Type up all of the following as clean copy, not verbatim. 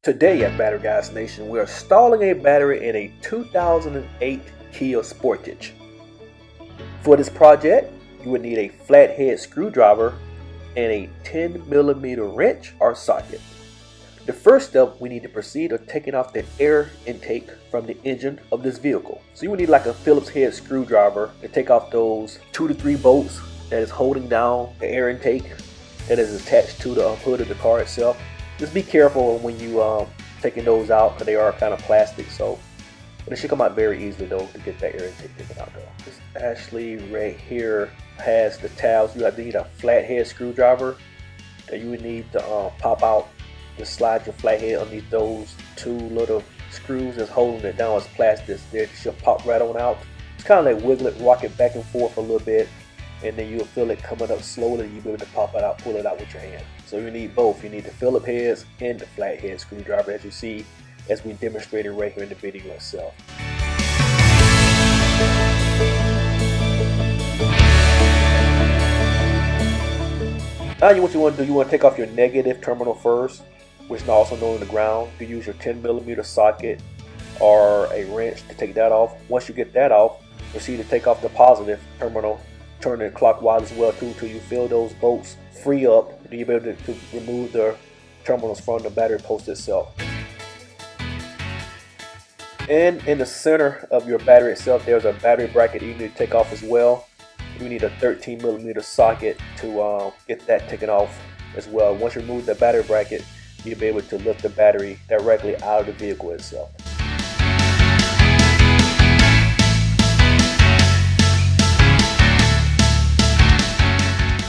Today at Battery Guyz Nation, we are installing a battery in a 2008 Kia Sportage. For this project, you would need a flathead screwdriver and a 10mm wrench or socket. The first step, we need to proceed of taking off the air intake from the engine of this vehicle. So you would need like a Phillips head screwdriver to take off those 2 to 3 bolts that is holding down the air intake that is attached to the hood of the car itself. Just be careful when you taking those out because they are kind of plastic. But it should come out very easily though to get that air intake taken out though. This actually right here has the tabs. You need a flathead screwdriver that you would need to pop out. Just slide your flathead underneath those 2 little screws that's holding it down. It's plastic there. It should pop right on out. It's kind of like wiggle it, rock it back and forth a little bit, and then you'll feel it coming up slowly. You'll be able to pop it out, pull it out with your hand. So you need both. You need the Phillips heads and the flathead screwdriver, as you see, as we demonstrated right here in the video itself. Now what you want to do, you want to take off your negative terminal first, which is also known on the ground. You can use your 10mm socket or a wrench to take that off. Once you get that off, proceed to take off the positive terminal, turn it clockwise as well too, until you feel those bolts free up. Then you'll be able to remove the terminals from the battery post itself. And in the center of your battery itself, there's a battery bracket you need to take off as well. You need a 13mm socket to get that taken off as well. Once you remove the battery bracket, you'll be able to lift the battery directly out of the vehicle itself.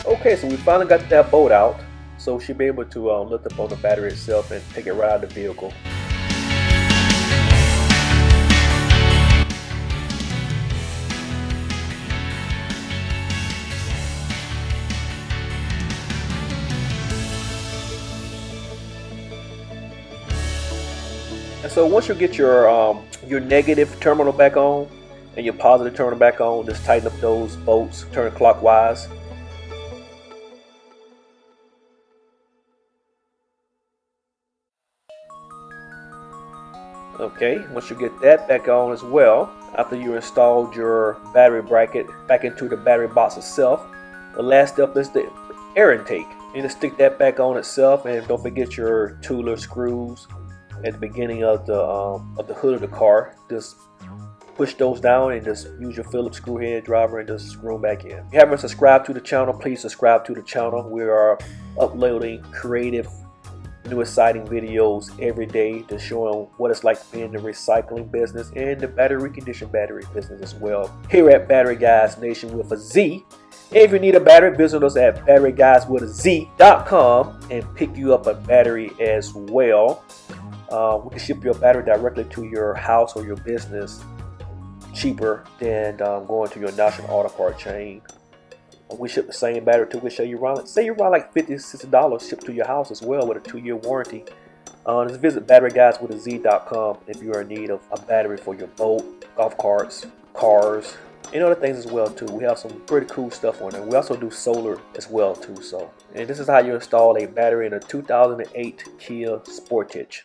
Okay, so we finally got that bolt out, so we should be able to lift up on the battery itself and take it right out of the vehicle. And so once you get your negative terminal back on and your positive terminal back on, just tighten up those bolts, turn it clockwise. Okay, once you get that back on as well, after you installed your battery bracket back into the battery box itself, the last step is the air intake. You need to stick that back on itself, and don't forget your 2 little screws at the beginning of the hood of the car. Just push those down and just use your Phillips screw head driver and just screw them back in. If you haven't subscribed to the channel, please subscribe to the channel. We are uploading creative, new exciting videos every day to show what it's like to be in the recycling business and the battery reconditioned battery business as well. Here at Battery Guyz Nation with a Z. If you need a battery, visit us at batteryguyzwithaz.com and pick you up a battery as well. We can ship your battery directly to your house or your business cheaper than going to your national auto part chain. We ship the same battery too. We show you around, say you're around like $50–$60 shipped to your house as well with a 2-year warranty. Just visit batteryguyzwithaz.com if you're in need of a battery for your boat, golf carts, cars, and other things as well too. We have some pretty cool stuff on there. We also do solar as well too. And this is how you install a battery in a 2008 Kia Sportage.